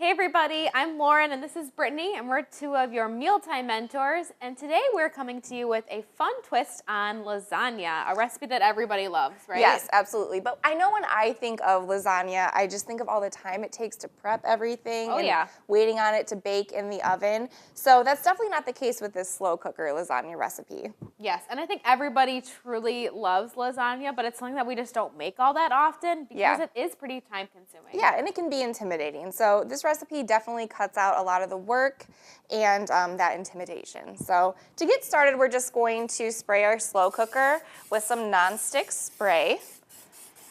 Hey everybody, I'm Lauren and this is Brittany and we're two of your mealtime mentors, and today we're coming to you with a fun twist on lasagna, a recipe that everybody loves, right? Yes, absolutely. But I know when I think of lasagna, I just think of all the time it takes to prep everything and waiting on it to bake in the oven. So that's definitely not the case with this slow cooker lasagna recipe. Yes, and I think everybody truly loves lasagna, but it's something that we just don't make all that often because it is pretty time consuming. Yeah, and it can be intimidating. So this recipe definitely cuts out a lot of the work and that intimidation. So to get started, we're just going to spray our slow cooker with some nonstick spray.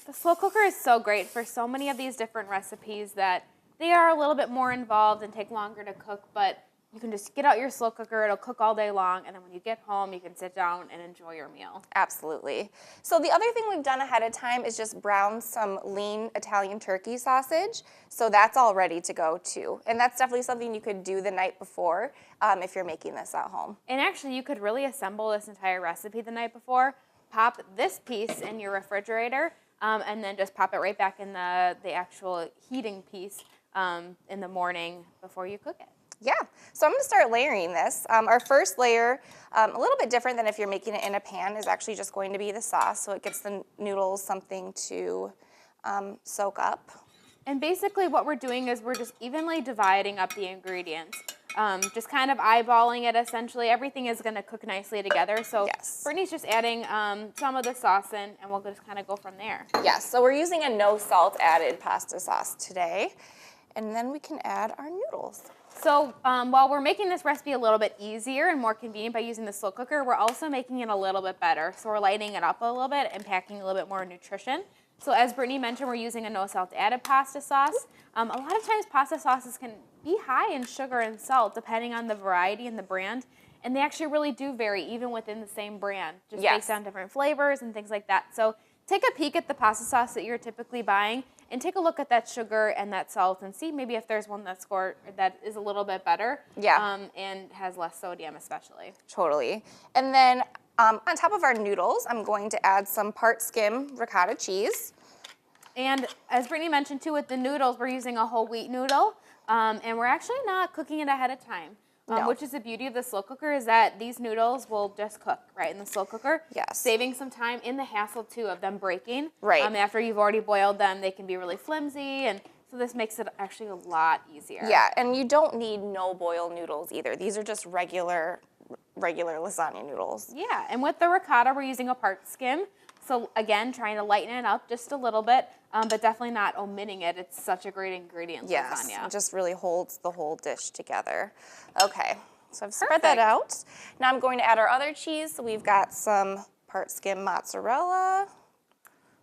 The slow cooker is so great for so many of these different recipes that they are a little bit more involved and take longer to cook, but you can just get out your slow cooker, it'll cook all day long, and then when you get home, you can sit down and enjoy your meal. Absolutely. So the other thing we've done ahead of time is just brown some lean Italian turkey sausage. So that's all ready to go too. And that's definitely something you could do the night before if you're making this at home. And actually, you could really assemble this entire recipe the night before, pop this piece in your refrigerator, and then just pop it right back in the actual heating piece in the morning before you cook it. Yeah, so I'm going to start layering this. Our first layer, a little bit different than if you're making it in a pan, is actually just going to be the sauce, so it gets the noodles something to soak up. And basically what we're doing is we're just evenly dividing up the ingredients, just kind of eyeballing it essentially. Everything is going to cook nicely together, so Brittany's just adding some of the sauce in, and we'll just kind of go from there. Yes, so we're using a no salt added pasta sauce today, and then we can add our noodles. So while we're making this recipe a little bit easier and more convenient by using the slow cooker, we're also making it a little bit better. So we're lightening it up a little bit and packing a little bit more nutrition. So as Brittany mentioned, we're using a no salt added pasta sauce. A lot of times pasta sauces can be high in sugar and salt depending on the variety and the brand. And they actually really do vary even within the same brand, just based on different flavors and things like that. So take a peek at the pasta sauce that you're typically buying and take a look at that sugar and that salt and see maybe if there's one that is a little bit better and has less sodium especially. Totally. And then on top of our noodles, I'm going to add some part skim ricotta cheese. And as Brittany mentioned too, with the noodles, we're using a whole wheat noodle, and we're actually not cooking it ahead of time. Which is the beauty of the slow cooker, is that these noodles will just cook right in the slow cooker. Yes. Saving some time in the hassle too of them breaking. Right. After you've already boiled them, they can be really flimsy, and so this makes it actually a lot easier. Yeah, and you don't need no boil noodles either. These are just regular lasagna noodles. Yeah, and with the ricotta, we're using a part skim. So again, trying to lighten it up just a little bit, but definitely not omitting it. It's such a great ingredient, lasagna. Yes, it just really holds the whole dish together. Okay, so I've spread that out. Now I'm going to add our other cheese. So we've got some part skim mozzarella.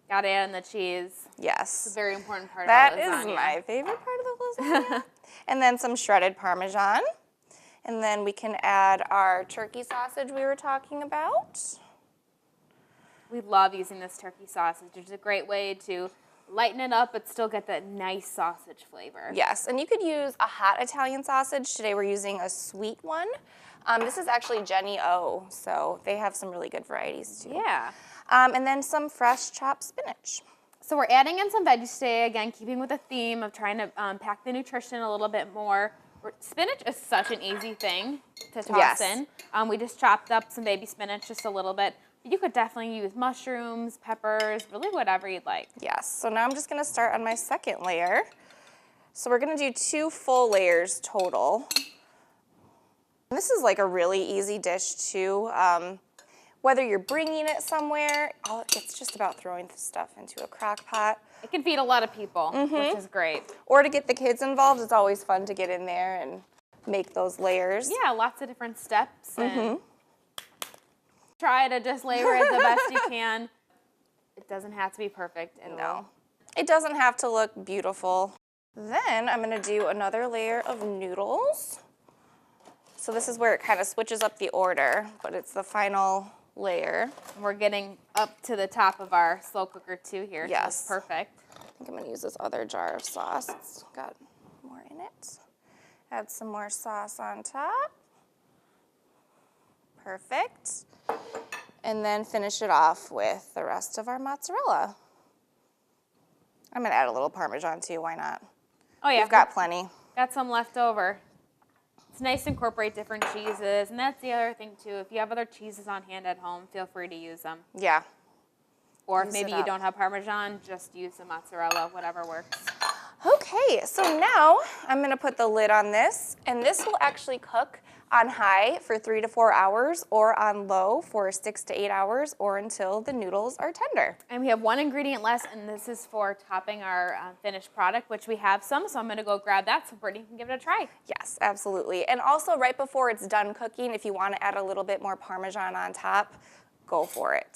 Gotta add in the cheese. Yes. It's a very important part of that lasagna. That is my favorite part of the lasagna. And then some shredded Parmesan. And then we can add our turkey sausage we were talking about. We love using this turkey sausage. It's a great way to lighten it up but still get that nice sausage flavor. Yes, and you could use a hot Italian sausage. Today we're using a sweet one. This is actually Jenny O, so they have some really good varieties too. Yeah. And then some fresh chopped spinach. So we're adding in some veggies today, again, keeping with the theme of trying to pack the nutrition a little bit more. Spinach is such an easy thing to toss in. We just chopped up some baby spinach just a little bit. You could definitely use mushrooms, peppers, really whatever you'd like. Yes, so now I'm just gonna start on my second layer. So we're gonna do 2 full layers total. And this is like a really easy dish too. Whether you're bringing it somewhere, it's just about throwing the stuff into a crock pot. It can feed a lot of people, which is great. Or to get the kids involved, it's always fun to get in there and make those layers. Yeah, lots of different steps. And try to just layer it the best you can. It doesn't have to be perfect. No, it doesn't have to look beautiful. Then I'm gonna do another layer of noodles. So this is where it kind of switches up the order, but it's the final layer. We're getting up to the top of our slow cooker too here. Yes. So it's perfect. I think I'm gonna use this other jar of sauce. It's got more in it. Add some more sauce on top. Perfect. And then finish it off with the rest of our mozzarella. I'm gonna add a little Parmesan too, why not? Oh yeah. We've got plenty. got some left over. It's nice to incorporate different cheeses, and that's the other thing too. If you have other cheeses on hand at home, feel free to use them. Yeah. Or if Use maybe it you up. don't have Parmesan, just use the mozzarella, whatever works. Okay, so now I'm gonna put the lid on this, and this will actually cook on high for 3 to 4 hours or on low for 6 to 8 hours or until the noodles are tender. And we have one ingredient less, and this is for topping our finished product, which we have some, so I'm gonna go grab that so Brittany can give it a try. Yes, absolutely. And also right before it's done cooking, if you wanna add a little bit more Parmesan on top, go for it.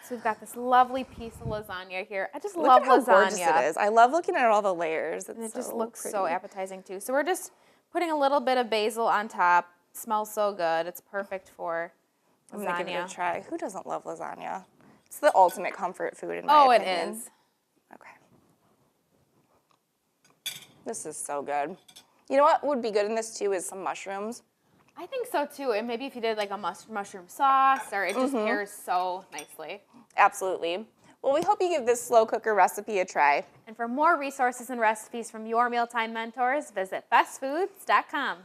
So we've got this lovely piece of lasagna here. I just Look love at how lasagna. gorgeous it is. I love looking at all the layers. It's And it so just looks pretty. so appetizing too. So we're just putting a little bit of basil on top. Smells so good. It's perfect for I'm gonna give it a lasagna. try. Who doesn't love lasagna? It's the ultimate comfort food in my opinion. It is. Okay. This is so good. You know what would be good in this too is some mushrooms. I think so too. And maybe if you did like a mushroom sauce, or it just pairs so nicely. Absolutely. Well, we hope you give this slow cooker recipe a try. And for more resources and recipes from your mealtime mentors, visit bestfoods.com.